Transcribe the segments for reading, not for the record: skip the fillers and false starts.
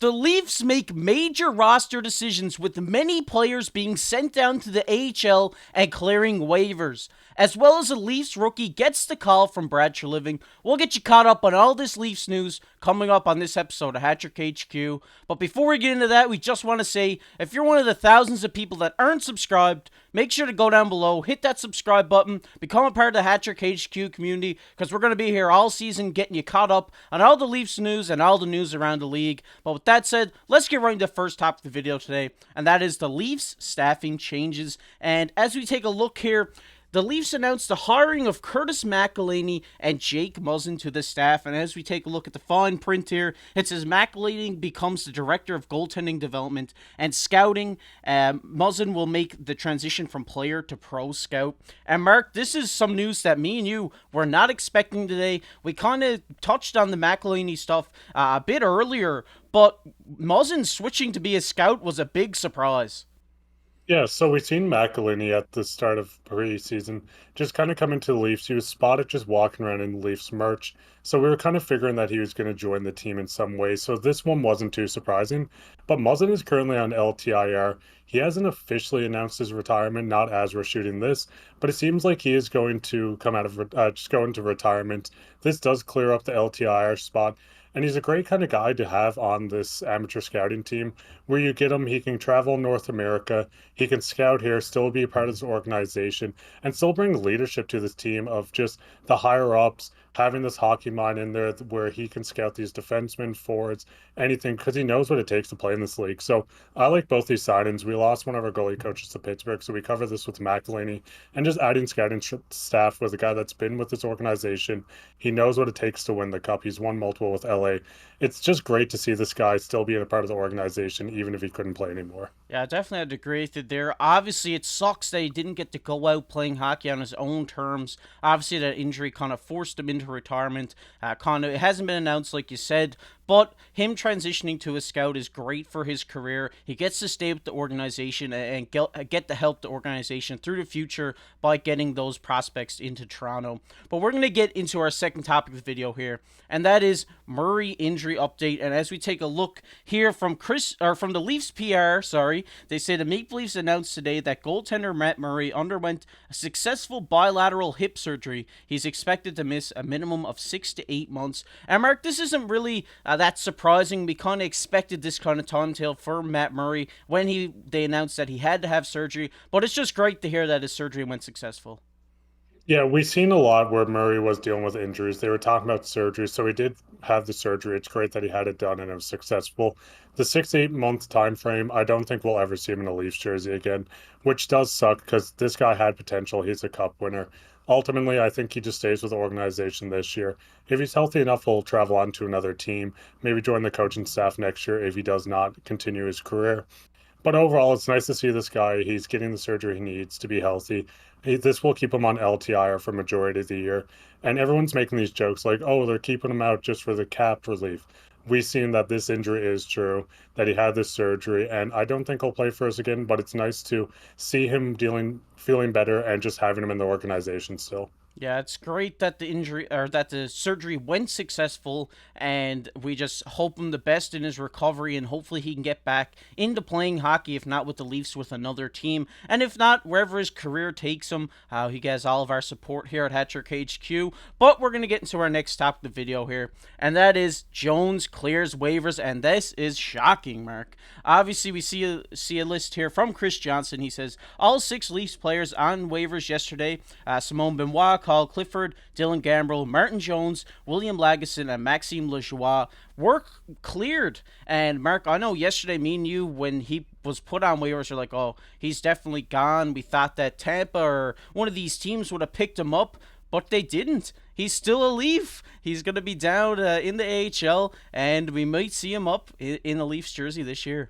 The Leafs make major roster decisions with many players being sent down to the AHL and clearing waivers. As well as a Leafs rookie gets the call from Brad Treliving. We'll get you caught up on all this Leafs news coming up on this episode of Hattrick HQ. But before we get into that, we just want to say, if you're one of the thousands of people that aren't subscribed, make sure to go down below, hit that subscribe button, become a part of the Hattrick HQ community, because we're going to be here all season getting you caught up on all the Leafs news and all the news around the league. But with that said, let's get right into the first topic of the video today, and that is the Leafs staffing changes. And as we take a look here, the Leafs announced the hiring of Curtis McElhinney and Jake Muzzin to the staff, and as we take a look at the fine print here, it says McElhinney becomes the Director of Goaltending Development and Scouting. Muzzin will make the transition from player to pro scout. And Mark, this is some news that me and you were not expecting today. We kind of touched on the McElhinney stuff a bit earlier, but Muzzin switching to be a scout was a big surprise. Yeah, so we've seen McElhinney at the start of preseason just kind of come into the Leafs. He was spotted just walking around in the Leafs merch. So we were kind of figuring that he was going to join the team in some way. So this one wasn't too surprising. But Muzzin is currently on LTIR. He hasn't officially announced his retirement, not as we're shooting this, but it seems like he is going to come out of just go into retirement. This does clear up the LTIR spot. And he's a great kind of guy to have on this amateur scouting team where you get him, he can travel North America, he can scout here, still be a part of this organization, and still bring leadership to this team of just the higher ups, having this hockey mind in there where he can scout these defensemen, forwards, anything, because he knows what it takes to play in this league. So I like both these signings. We lost one of our goalie coaches to Pittsburgh, so we cover this with McElhinney, and just adding scouting staff with a guy that's been with this organization. He knows what it takes to win the cup. He's won multiple with LA. It's just great to see this guy still being a part of the organization, even if he couldn't play anymore. Yeah, I definitely had to agree with you there. Obviously, it sucks that he didn't get to go out playing hockey on his own terms. Obviously, that injury kind of forced him into retirement. It hasn't been announced, like you said, but him transitioning to a scout is great for his career. He gets to stay with the organization and get to help the organization through the future by getting those prospects into Toronto. But we're going to get into our second topic of the video here, and that is Murray injury update. And as we take a look here from from the Leafs PR, they say the Maple Leafs announced today that goaltender Matt Murray underwent a successful bilateral hip surgery. He's expected to miss a minimum of 6 to 8 months. And Mark, this isn't really that surprising. We kind of expected this kind of timetable for Matt Murray when they announced that he had to have surgery, but it's just great to hear that his surgery went successful. Yeah, we've seen a lot where Murray was dealing with injuries. They were talking about surgery, so he did have the surgery. It's great that he had it done and it was successful. The 6 to 8 month time frame, I don't think we'll ever see him in a Leafs jersey again, which does suck because this guy had potential. He's a cup winner. Ultimately, I think he just stays with the organization this year. If he's healthy enough, he'll travel on to another team, maybe join the coaching staff next year if he does not continue his career. But overall, it's nice to see this guy. He's getting the surgery he needs to be healthy. This will keep him on LTIR for majority of the year. And everyone's making these jokes like, oh, they're keeping him out just for the cap relief. We've seen that this injury is true, that he had this surgery, and I don't think he'll play for us again, but it's nice to see him feeling better and just having him in the organization still. Yeah, it's great that the surgery went successful, and we just hope him the best in his recovery, and hopefully he can get back into playing hockey, if not with the Leafs, with another team, and if not, wherever his career takes him. He gets all of our support here at Hattrick HQ. But we're gonna get into our next topic of the video here, and that is Jones clears waivers, and this is shocking, Mark. Obviously, we see a list here from Chris Johnson. He says all 6 Leafs players on waivers yesterday: Simone Benoit, Kyle Clifford, Dylan Gambrell, Martin Jones, William Lagesson, and Maxime Lajoie were cleared. And Mark, I know yesterday, me and you, when he was put on waivers, are like, oh, he's definitely gone. We thought that Tampa or one of these teams would have picked him up, but they didn't. He's still a Leaf. He's going to be down in the AHL, and we might see him up in a Leafs jersey this year.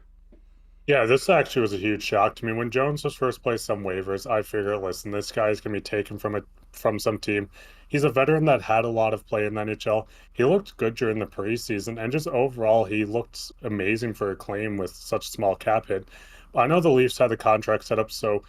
Yeah, this actually was a huge shock to me. When Jones was first placed on waivers, I figured, listen, this guy is going to be taken from some team. He's a veteran that had a lot of play in the NHL. He looked good during the preseason, and just overall, he looked amazing for a claim with such a small cap hit. I know the Leafs had the contract set up, so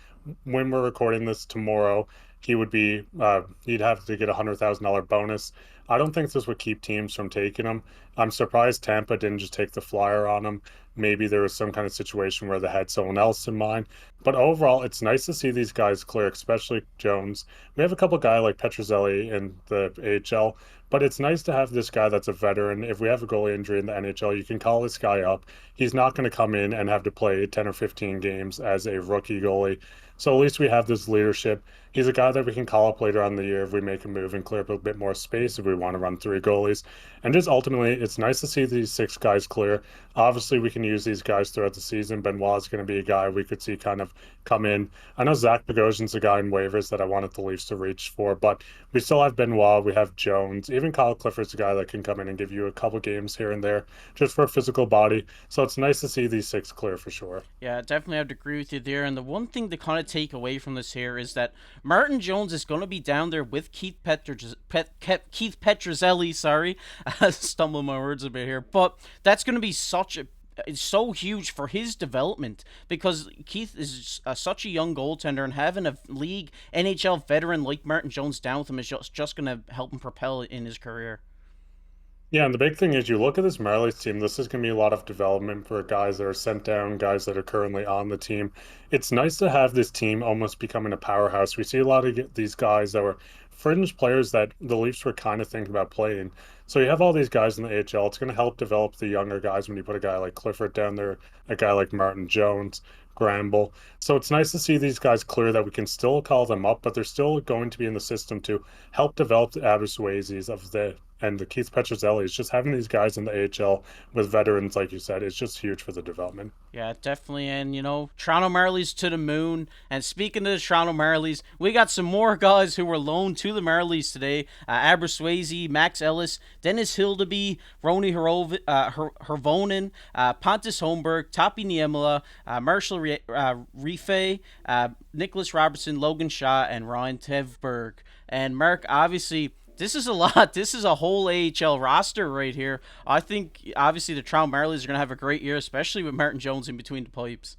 when we're recording this tomorrow, he'd have to get $100,000 bonus. I don't think this would keep teams from taking him. I'm surprised Tampa didn't just take the flyer on him. Maybe there was some kind of situation where they had someone else in mind. But overall, it's nice to see these guys clear, especially Jones. We have a couple guys like Petrozelli in the AHL, but it's nice to have this guy that's a veteran. If we have a goalie injury in the NHL, you can call this guy up. He's not going to come in and have to play 10 or 15 games as a rookie goalie. So at least we have this leadership. He's a guy that we can call up later on in the year if we make a move and clear up a bit more space if we want to run three goalies. And just ultimately, it's nice to see these six guys clear. Obviously, we can use these guys throughout the season. Benoit is going to be a guy we could see kind of come in. I know Zach Bogosian's a guy in waivers that I wanted the Leafs to reach for, but we still have Benoit, we have Jones, even Kyle Clifford's a guy that can come in and give you a couple games here and there just for a physical body. So it's nice to see these six clear for sure. Yeah, definitely have to agree with you there. And the one thing to kind of take away from this here is that Martin Jones is going to be down there with Keith Petrozelli. Sorry, stumbling my words a bit here, but that's going to be such a it's so huge for his development because Keith is such a young goaltender, and having a league NHL veteran like Martin Jones down with him is just going to help him propel in his career. Yeah, and the big thing is you look at this Marlies team, this is going to be a lot of development for guys that are sent down, guys that are currently on the team. It's nice to have this team almost becoming a powerhouse. We see a lot of these guys that were fringe players that the Leafs were kind of thinking about playing. So you have all these guys in the AHL. It's going to help develop the younger guys when you put a guy like Clifford down there, a guy like Martin Jones, Gramble. So it's nice to see these guys clear that we can still call them up, but they're still going to be in the system to help develop the Abisuazis of the and the Keith Petrozelli. Just having these guys in the AHL with veterans, like you said, is just huge for the development. Yeah, definitely. And, Toronto Marlies to the moon. And speaking of the Toronto Marlies, we got some more guys who were loaned to the Marlies today. Swayze, Max Ellis, Dennis Hildeby, Roni Hervonen, Pontus Holmberg, Tapi Niemela, Marshall Rife, Nicholas Robertson, Logan Shaw, and Ryan Tevberg. And Mark, obviously, this is a lot. This is a whole AHL roster right here. I think obviously the Toronto Marlies are going to have a great year, especially with Martin Jones in between the pipes.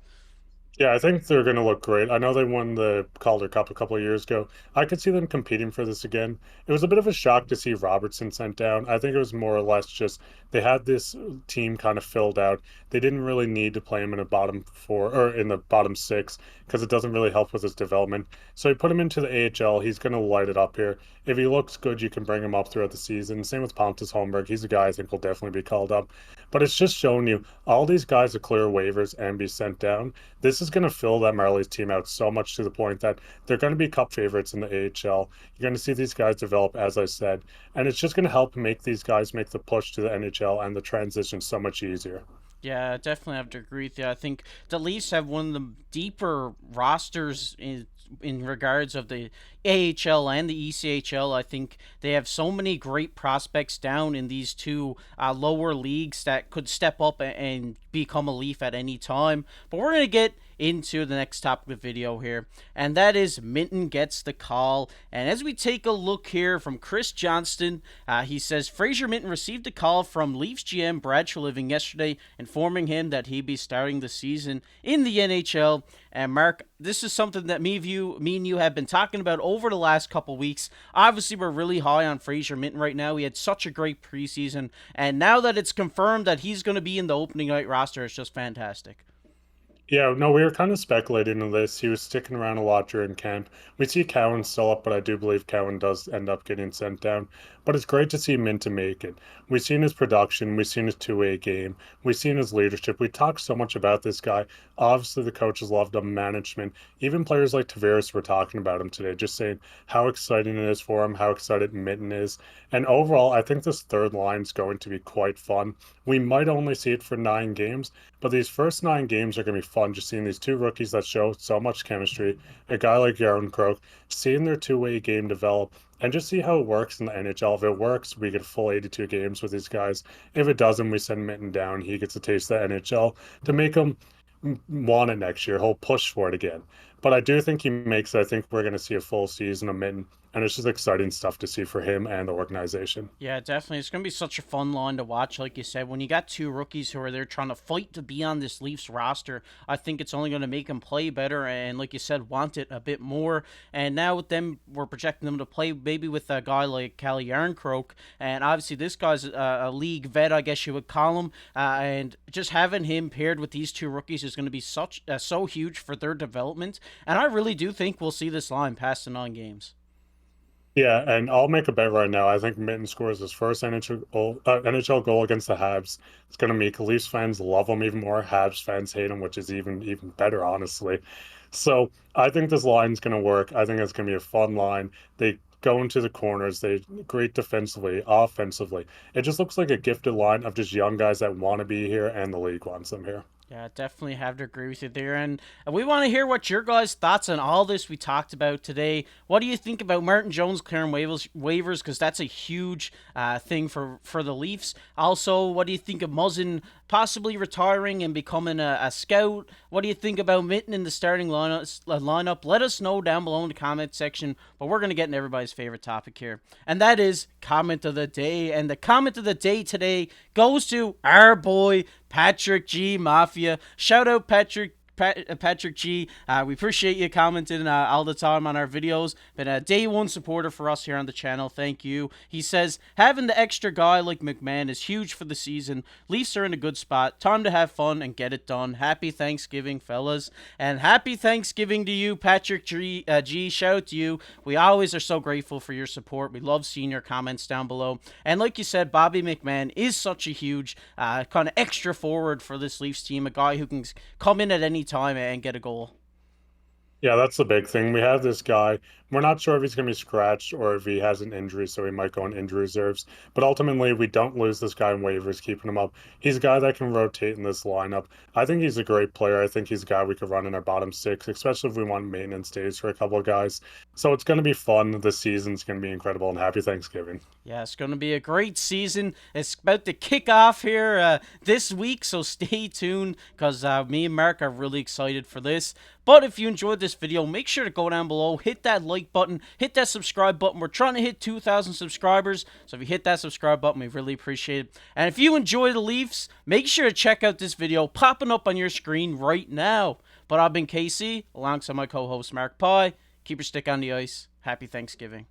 Yeah, I think they're going to look great. I know they won the Calder Cup a couple of years ago. I could see them competing for this again. It was a bit of a shock to see Robertson sent down. I think it was more or less just they had this team kind of filled out. They didn't really need to play him in a bottom four or in the bottom six because it doesn't really help with his development. So you put him into the AHL. He's going to light it up here. If he looks good, you can bring him up throughout the season. Same with Pontus Holmberg. He's a guy I think will definitely be called up. But it's just showing you all these guys are clear waivers and be sent down. This is going to fill that Marlies team out so much to the point that they're going to be cup favorites in the AHL. You're going to see these guys develop, as I said, and it's just going to help make these guys make the push to the NHL and the transition so much easier. Yeah, I definitely have to agree with you. I think the Leafs have one of the deeper rosters in regards of the AHL and the ECHL. I think they have so many great prospects down in these two lower leagues that could step up and become a Leaf at any time. But we're going to get into the next topic of the video here, and that is Minten gets the call. And as we take a look here from Chris Johnston, he says Fraser Minten received a call from Leafs GM Brad Treliving yesterday informing him that he'd be starting the season in the NHL. And Mark, this is something that me and you have been talking about over the last couple weeks. Obviously, we're really high on Fraser Minten right now. He had such a great preseason, and now that it's confirmed that he's going to be in the opening night roster, it's just fantastic. Yeah, no, we were kind of speculating on this. He was sticking around a lot during camp. We see Cowan still up, but I do believe Cowan does end up getting sent down. But it's great to see Minta make it. We've seen his production, we've seen his two-way game, we've seen his leadership. We talked so much about this guy. Obviously, the coaches loved him, management. Even players like Tavares were talking about him today, just saying how exciting it is for him, how excited Minton is. And overall, I think this third line is going to be quite fun. We might only see it for 9 games, but these first 9 games are going to be fun. Just seeing these two rookies that show so much chemistry, a guy like Jaron Croak, seeing their two-way game develop, and just see how it works in the NHL. If it works, we get full 82 games with these guys. If it doesn't, we send Minton down. He gets a taste of the NHL to make him want it next year. He'll push for it again. But I do think he makes it. I think we're going to see a full season of Minton. and it's just exciting stuff to see for him and the organization. Yeah, definitely. It's going to be such a fun line to watch, like you said. When you got two rookies who are there trying to fight to be on this Leafs roster, I think it's only going to make them play better and, like you said, want it a bit more. And now with them, we're projecting them to play maybe with a guy like Calle Yarncroke. And obviously, this guy's a league vet, I guess you would call him. And just having him paired with these two rookies is going to be so huge for their development. And I really do think we'll see this line past the 9 games. Yeah, and I'll make a bet right now. I think Minten scores his first NHL goal against the Habs. It's going to make Leafs fans love him even more. Habs fans hate him, which is even better, honestly. So I think this line's going to work. I think it's going to be a fun line. They go into the corners. They great defensively, offensively. It just looks like a gifted line of just young guys that want to be here, and the league wants them here. Yeah, definitely have to agree with you there. And we want to hear what your guys' thoughts on all this we talked about today. What do you think about Martin Jones clearing waivers? Because that's a huge thing for the Leafs. Also, what do you think of Muzzin possibly retiring and becoming a scout? What do you think about Minten in the starting lineup? Let us know down below in the comment section. But we're going to get into everybody's favorite topic here. And that is comment of the day. And the comment of the day today goes to our boy, Patrick G Mafia. Shout out Patrick G. We appreciate you commenting all the time on our videos. Been a day one supporter for us here on the channel. Thank you. He says, having the extra guy like McMahon is huge for the season. Leafs are in a good spot. Time to have fun and get it done. Happy Thanksgiving, fellas. And happy Thanksgiving to you, Patrick G. Shout out to you. We always are so grateful for your support. We love seeing your comments down below. And like you said, Bobby McMahon is such a huge kind of extra forward for this Leafs team. A guy who can come in at any time and get a goal. Yeah, that's the big thing. We have this guy. We're not sure if he's going to be scratched or if he has an injury, so he might go on injury reserves. But ultimately, we don't lose this guy in waivers, keeping him up. He's a guy that can rotate in this lineup. I think he's a great player. I think he's a guy we could run in our bottom six, especially if we want maintenance days for a couple of guys. So it's going to be fun. The season's going to be incredible, and happy Thanksgiving. Yeah, it's going to be a great season. It's about to kick off here this week, so stay tuned because me and Mark are really excited for this. But if you enjoyed this video, make sure to go down below, hit that like button, hit that subscribe button. We're trying to hit 2,000 subscribers, so if you hit that subscribe button, we really appreciate it. And if you enjoy the Leafs, make sure to check out this video popping up on your screen right now. But I've been KC, alongside my co-host Mark Pye. Keep your stick on the ice. Happy Thanksgiving.